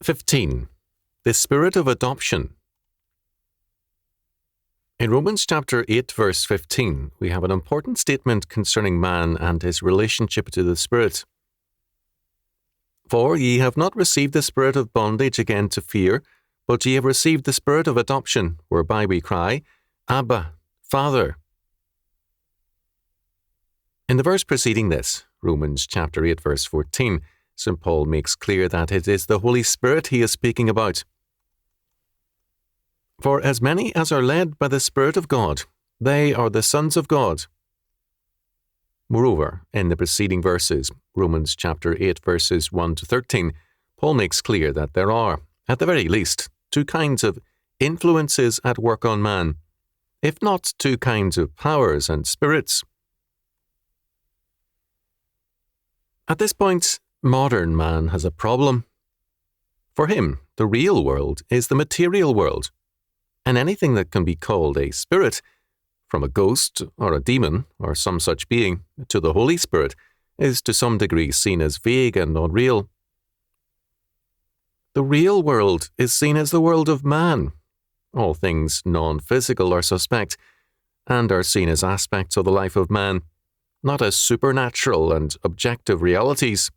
15. The Spirit of Adoption. In Romans chapter 8, verse 15, we have an important statement concerning man and his relationship to the Spirit. For ye have not received the spirit of bondage again to fear, but ye have received the Spirit of adoption, whereby we cry, Abba, Father. In the verse preceding this, Romans chapter 8, verse 14, St. Paul makes clear that it is the Holy Spirit he is speaking about. For as many as are led by the Spirit of God, they are the sons of God. Moreover, in the preceding verses, Romans chapter 8, verses 1 to 13, Paul makes clear that there are, at the very least, two kinds of influences at work on man, if not two kinds of powers and spirits. At this point, modern man has a problem. For him, the real world is the material world, and anything that can be called a spirit, from a ghost or a demon or some such being to the Holy Spirit, is to some degree seen as vague and unreal. The real world is seen as the world of man. All things non-physical are suspect, and are seen as aspects of the life of man, not as supernatural and objective realities.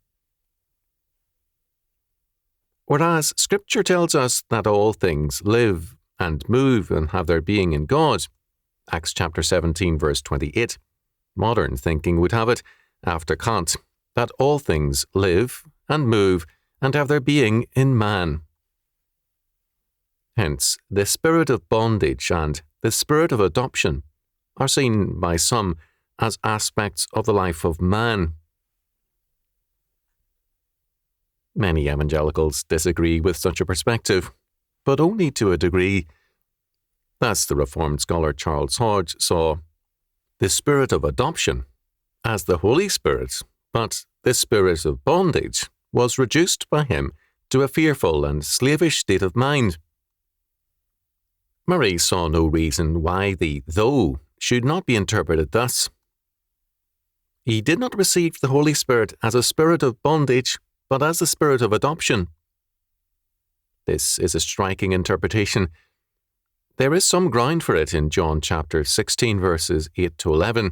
Whereas Scripture tells us that all things live and move and have their being in God, Acts chapter 17, verse 28, modern thinking would have it, after Kant, that all things live and move and have their being in man. Hence, the spirit of bondage and the spirit of adoption are seen by some as aspects of the life of man. Many evangelicals disagree with such a perspective, but only to a degree. Thus, the Reformed scholar Charles Hodge saw the spirit of adoption as the Holy Spirit, but the spirit of bondage was reduced by him to a fearful and slavish state of mind. Murray saw no reason why the though should not be interpreted thus. He did not receive the Holy Spirit as a spirit of bondage, but as the spirit of adoption. This is a striking interpretation. There is some ground for it in John chapter 16, verses 8 to 11.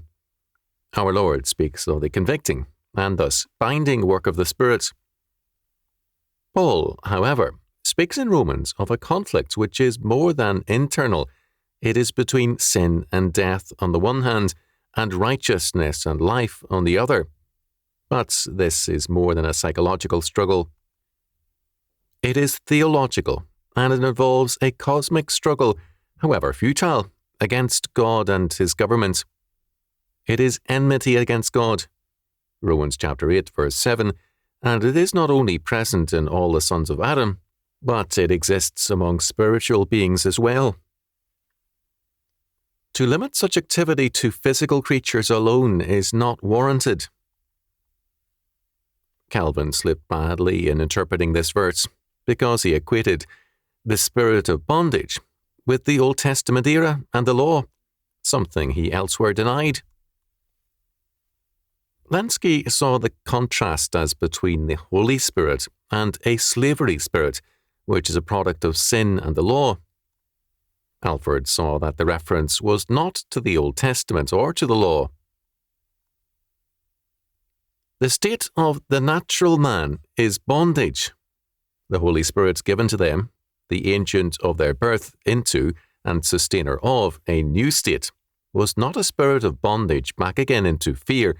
Our Lord speaks of the convicting and thus binding work of the Spirit. Paul, however, speaks in Romans of a conflict which is more than internal. It is between sin and death on the one hand, and righteousness and life on the other. But this is more than a psychological struggle. It is theological, and it involves a cosmic struggle, however futile, against God and his government. It is enmity against God, Romans chapter 8, verse 7, and it is not only present in all the sons of Adam, but it exists among spiritual beings as well. To limit such activity to physical creatures alone is not warranted. Calvin slipped badly in interpreting this verse because he equated the spirit of bondage with the Old Testament era and the law, something he elsewhere denied. Lansky saw the contrast as between the Holy Spirit and a slavery spirit, which is a product of sin and the law. Alford saw that the reference was not to the Old Testament or to the law. The state of the natural man is bondage. The Holy Spirit given to them, the agent of their birth into and sustainer of a new state, was not a spirit of bondage back again into fear,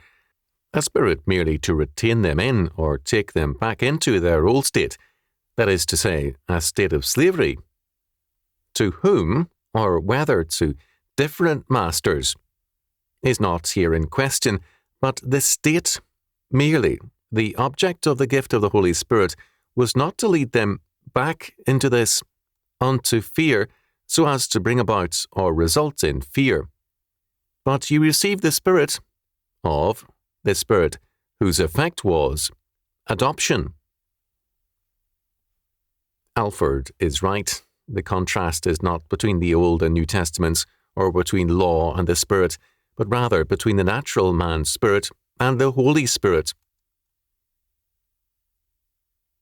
a spirit merely to retain them in or take them back into their old state, that is to say, a state of slavery. To whom, or whether to different masters, is not here in question, but the state merely. The object of the gift of the Holy Spirit was not to lead them back into this, unto fear, so as to bring about or result in fear. But you received the Spirit of the Spirit, whose effect was adoption. Alford is right. The contrast is not between the Old and New Testaments, or between law and the Spirit, but rather between the natural man's spirit and the Holy Spirit.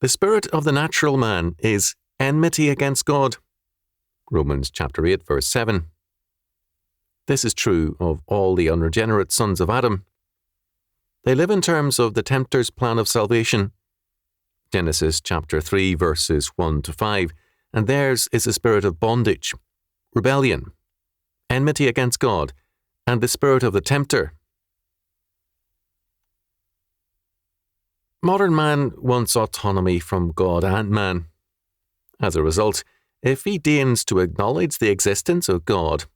The spirit of the natural man is enmity against God. Romans chapter 8, verse 7. This is true of all the unregenerate sons of Adam. They live in terms of the tempter's plan of salvation. Genesis chapter 3, verses 1 to 5, and theirs is a spirit of bondage, rebellion, enmity against God, and the spirit of the tempter. Modern man wants autonomy from God and man. As a result, if he deigns to acknowledge the existence of God,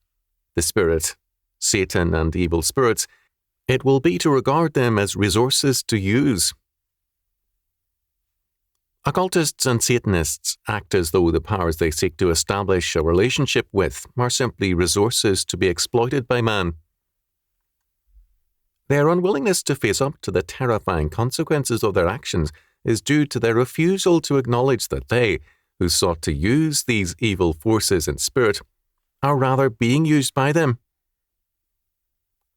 the Spirit, Satan, and evil spirits, it will be to regard them as resources to use. Occultists and Satanists act as though the powers they seek to establish a relationship with are simply resources to be exploited by man. Their unwillingness to face up to the terrifying consequences of their actions is due to their refusal to acknowledge that they, who sought to use these evil forces in spirit, are rather being used by them.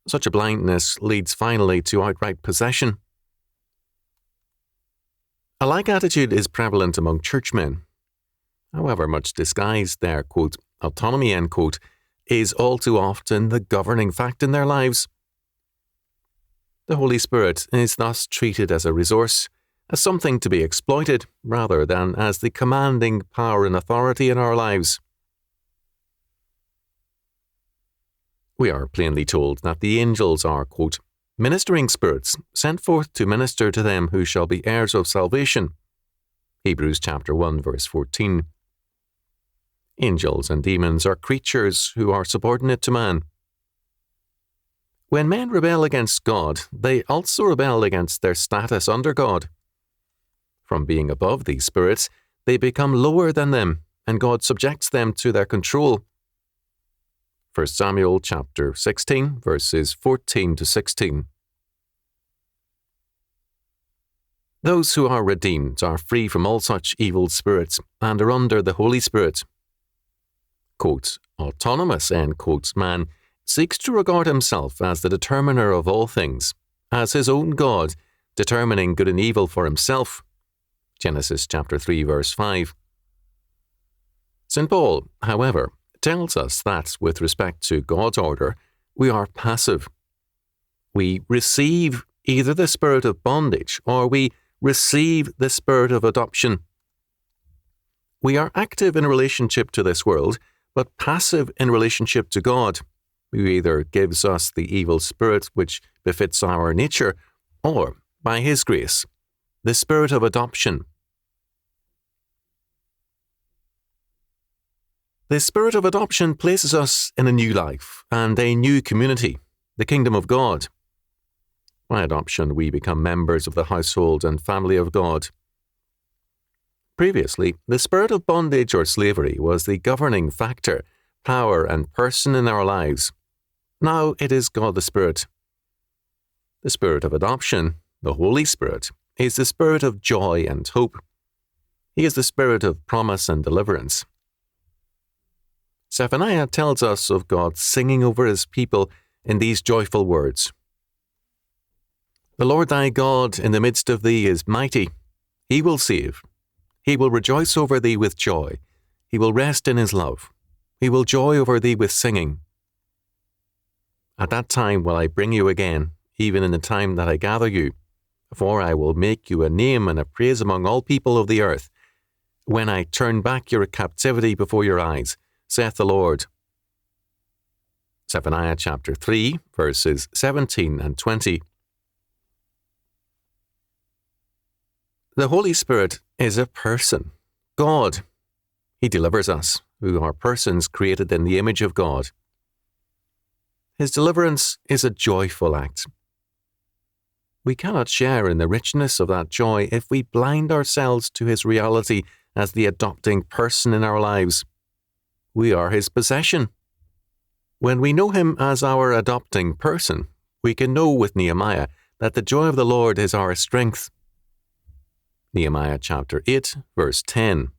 Such a blindness leads finally to outright possession. A like attitude is prevalent among churchmen. However much disguised their, quote, autonomy, end quote, is all too often the governing fact in their lives. The Holy Spirit is thus treated as a resource, as something to be exploited, rather than as the commanding power and authority in our lives. We are plainly told that the angels are, quote, ministering spirits sent forth to minister to them who shall be heirs of salvation. Hebrews chapter 1, verse 14. Angels and demons are creatures who are subordinate to man. When men rebel against God, they also rebel against their status under God. From being above these spirits, they become lower than them, and God subjects them to their control. 1 Samuel chapter 16, verses 14 to 16. Those who are redeemed are free from all such evil spirits and are under the Holy Spirit. Quote, autonomous, end quote, man seeks to regard himself as the determiner of all things, as his own God, determining good and evil for himself. Genesis chapter 3, verse 5. St. Paul, however, tells us that, with respect to God's order, we are passive. We receive either the spirit of bondage or we receive the spirit of adoption. We are active in relationship to this world, but passive in relationship to God, who either gives us the evil spirit which befits our nature, or, by His grace, the spirit of adoption. The spirit of adoption places us in a new life and a new community, the kingdom of God. By adoption, we become members of the household and family of God. Previously, the spirit of bondage or slavery was the governing factor, power, and person in our lives. Now it is God the Spirit. The spirit of adoption, the Holy Spirit, is the spirit of joy and hope. He is the spirit of promise and deliverance. Zephaniah tells us of God singing over His people in these joyful words. The Lord thy God in the midst of thee is mighty. He will save. He will rejoice over thee with joy. He will rest in His love. He will joy over thee with singing. At that time will I bring you again, even in the time that I gather you. For I will make you a name and a praise among all people of the earth, when I turn back your captivity before your eyes, saith the Lord. Zephaniah chapter 3, verses 17 and 20. The Holy Spirit is a person, God. He delivers us, who are persons created in the image of God. His deliverance is a joyful act. We cannot share in the richness of that joy if we blind ourselves to His reality as the adopting person in our lives. We are His possession. When we know Him as our adopting person, we can know with Nehemiah that the joy of the Lord is our strength. Nehemiah chapter 8, verse 10.